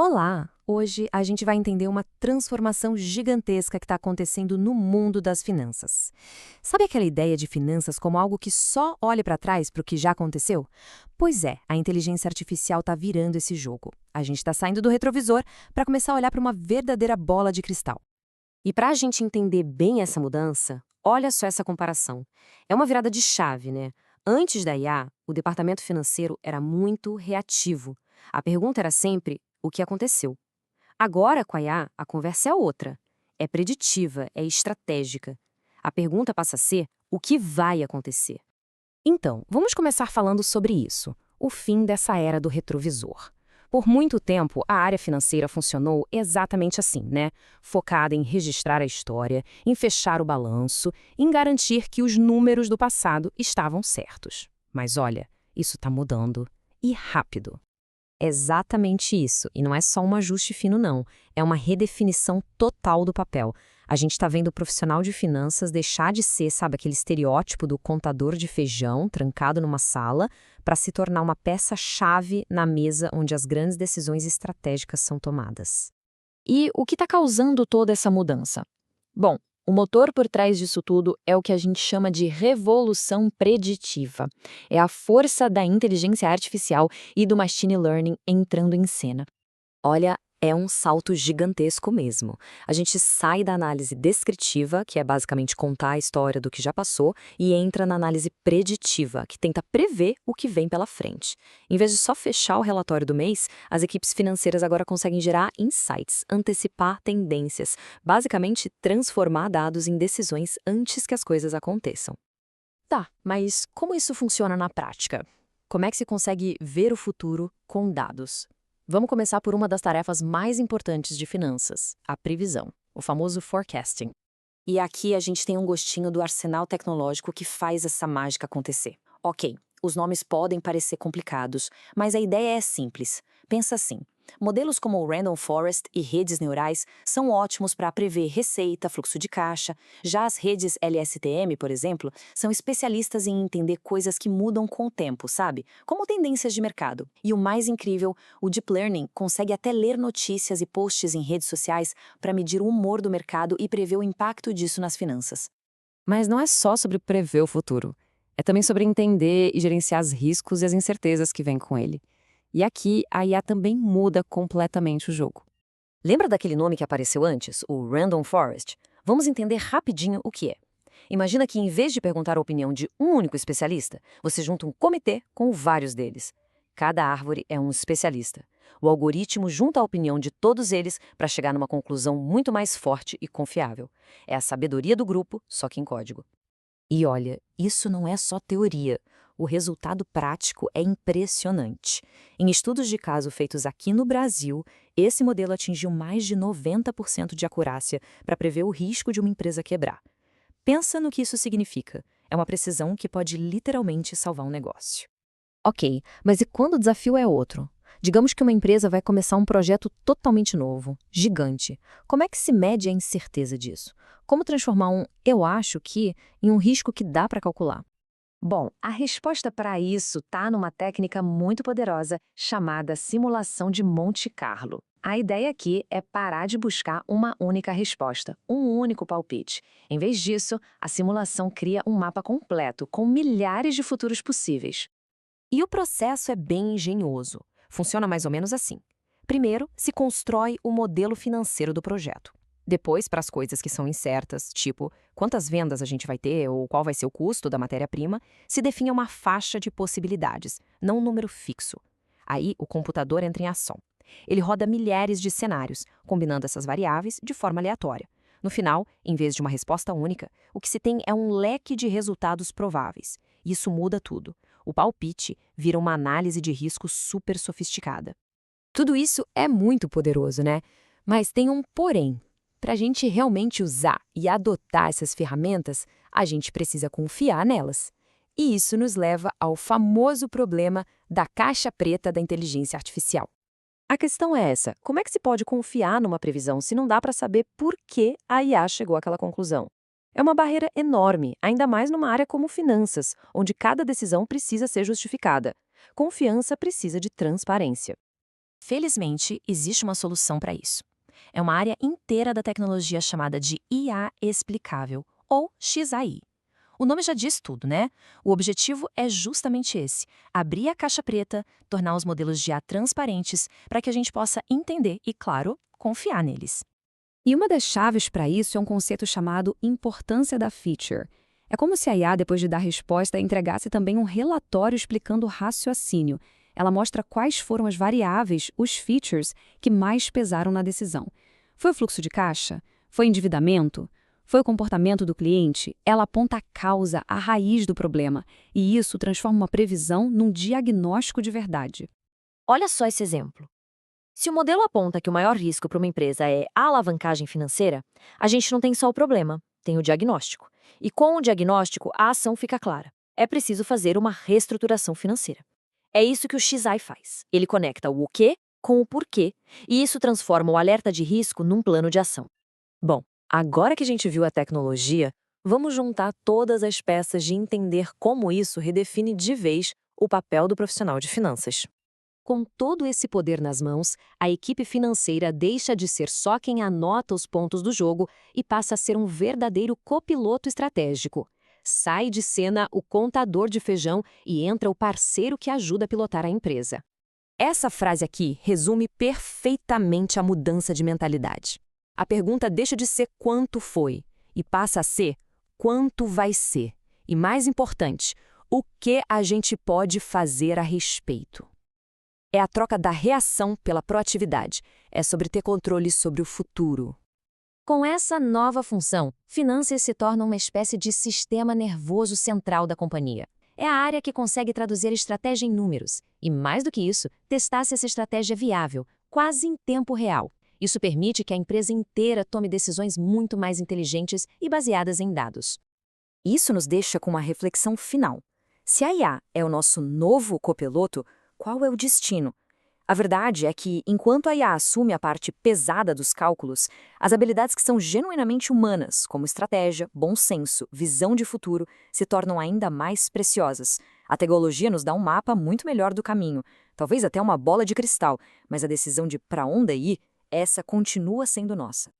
Olá! Hoje a gente vai entender uma transformação gigantesca que está acontecendo no mundo das finanças. Sabe aquela ideia de finanças como algo que só olha para trás para o que já aconteceu? Pois é, a inteligência artificial está virando esse jogo. A gente está saindo do retrovisor para começar a olhar para uma verdadeira bola de cristal. E para a gente entender bem essa mudança, olha só essa comparação. É uma virada de chave, né? Antes da IA, o departamento financeiro era muito reativo. A pergunta era sempre o que aconteceu. Agora, com a IA, a conversa é outra. É preditiva, é estratégica. A pergunta passa a ser o que vai acontecer. Então, vamos começar falando sobre isso, o fim dessa era do retrovisor. Por muito tempo, a área financeira funcionou exatamente assim, né? Focada em registrar a história, em fechar o balanço, em garantir que os números do passado estavam certos. Mas olha, isso está mudando. E rápido. Exatamente isso. E não é só um ajuste fino, não. É uma redefinição total do papel. A gente está vendo o profissional de finanças deixar de ser, sabe, aquele estereótipo do contador de feijão trancado numa sala, para se tornar uma peça-chave na mesa onde as grandes decisões estratégicas são tomadas. E o que está causando toda essa mudança? Bom, o motor por trás disso tudo é o que a gente chama de revolução preditiva. É a força da inteligência artificial e do machine learning entrando em cena. Olha, é um salto gigantesco mesmo. A gente sai da análise descritiva, que é basicamente contar a história do que já passou, e entra na análise preditiva, que tenta prever o que vem pela frente. Em vez de só fechar o relatório do mês, as equipes financeiras agora conseguem gerar insights, antecipar tendências, basicamente transformar dados em decisões antes que as coisas aconteçam. Tá, mas como isso funciona na prática? Como é que se consegue ver o futuro com dados? Vamos começar por uma das tarefas mais importantes de finanças, a previsão, o famoso forecasting. E aqui a gente tem um gostinho do arsenal tecnológico que faz essa mágica acontecer. Ok, os nomes podem parecer complicados, mas a ideia é simples. Pensa assim, modelos como o Random Forest e redes neurais são ótimos para prever receita, fluxo de caixa. Já as redes LSTM, por exemplo, são especialistas em entender coisas que mudam com o tempo, sabe? Como tendências de mercado. E o mais incrível, o Deep Learning consegue até ler notícias e posts em redes sociais para medir o humor do mercado e prever o impacto disso nas finanças. Mas não é só sobre prever o futuro. É também sobre entender e gerenciar os riscos e as incertezas que vêm com ele. E aqui, a IA também muda completamente o jogo. Lembra daquele nome que apareceu antes, o Random Forest? Vamos entender rapidinho o que é. Imagina que, em vez de perguntar a opinião de um único especialista, você junta um comitê com vários deles. Cada árvore é um especialista. O algoritmo junta a opinião de todos eles para chegar numa conclusão muito mais forte e confiável. É a sabedoria do grupo, só que em código. E olha, isso não é só teoria. O resultado prático é impressionante. Em estudos de caso feitos aqui no Brasil, esse modelo atingiu mais de 90% de acurácia para prever o risco de uma empresa quebrar. Pensa no que isso significa. É uma precisão que pode literalmente salvar um negócio. Ok, mas e quando o desafio é outro? Digamos que uma empresa vai começar um projeto totalmente novo, gigante. Como é que se mede a incerteza disso? Como transformar um "eu acho que" em um risco que dá para calcular? Bom, a resposta para isso está numa técnica muito poderosa chamada simulação de Monte Carlo. A ideia aqui é parar de buscar uma única resposta, um único palpite. Em vez disso, a simulação cria um mapa completo, com milhares de futuros possíveis. E o processo é bem engenhoso. Funciona mais ou menos assim. Primeiro, se constrói o modelo financeiro do projeto. Depois, para as coisas que são incertas, tipo quantas vendas a gente vai ter ou qual vai ser o custo da matéria-prima, se define uma faixa de possibilidades, não um número fixo. Aí, o computador entra em ação. Ele roda milhares de cenários, combinando essas variáveis de forma aleatória. No final, em vez de uma resposta única, o que se tem é um leque de resultados prováveis. Isso muda tudo. O palpite vira uma análise de risco super sofisticada. Tudo isso é muito poderoso, né? Mas tem um porém. Para a gente realmente usar e adotar essas ferramentas, a gente precisa confiar nelas. E isso nos leva ao famoso problema da caixa preta da inteligência artificial. A questão é essa: como é que se pode confiar numa previsão se não dá para saber por que a IA chegou àquela conclusão? É uma barreira enorme, ainda mais numa área como finanças, onde cada decisão precisa ser justificada. Confiança precisa de transparência. Felizmente, existe uma solução para isso. É uma área inteira da tecnologia chamada de IA explicável, ou XAI. O nome já diz tudo, né? O objetivo é justamente esse: abrir a caixa preta, tornar os modelos de IA transparentes para que a gente possa entender e, claro, confiar neles. E uma das chaves para isso é um conceito chamado importância da feature. É como se a IA, depois de dar resposta, entregasse também um relatório explicando o raciocínio. Ela mostra quais foram as variáveis, os features, que mais pesaram na decisão. Foi o fluxo de caixa? Foi endividamento? Foi o comportamento do cliente? Ela aponta a causa, a raiz do problema. E isso transforma uma previsão num diagnóstico de verdade. Olha só esse exemplo. Se o modelo aponta que o maior risco para uma empresa é a alavancagem financeira, a gente não tem só o problema, tem o diagnóstico. E com o diagnóstico, a ação fica clara. É preciso fazer uma reestruturação financeira. É isso que o XAI faz. Ele conecta o quê com o porquê, e isso transforma o alerta de risco num plano de ação. Bom, agora que a gente viu a tecnologia, vamos juntar todas as peças de entender como isso redefine de vez o papel do profissional de finanças. Com todo esse poder nas mãos, a equipe financeira deixa de ser só quem anota os pontos do jogo e passa a ser um verdadeiro copiloto estratégico. Sai de cena o contador de feijão e entra o parceiro que ajuda a pilotar a empresa. Essa frase aqui resume perfeitamente a mudança de mentalidade. A pergunta deixa de ser quanto foi e passa a ser quanto vai ser. E mais importante, o que a gente pode fazer a respeito. É a troca da reação pela proatividade. É sobre ter controle sobre o futuro. Com essa nova função, finanças se tornam uma espécie de sistema nervoso central da companhia. É a área que consegue traduzir estratégia em números e, mais do que isso, testar se essa estratégia é viável, quase em tempo real. Isso permite que a empresa inteira tome decisões muito mais inteligentes e baseadas em dados. Isso nos deixa com uma reflexão final. Se a IA é o nosso novo copiloto, qual é o destino? A verdade é que, enquanto a IA assume a parte pesada dos cálculos, as habilidades que são genuinamente humanas, como estratégia, bom senso, visão de futuro, se tornam ainda mais preciosas. A tecnologia nos dá um mapa muito melhor do caminho, talvez até uma bola de cristal, mas a decisão de para onde ir, essa continua sendo nossa.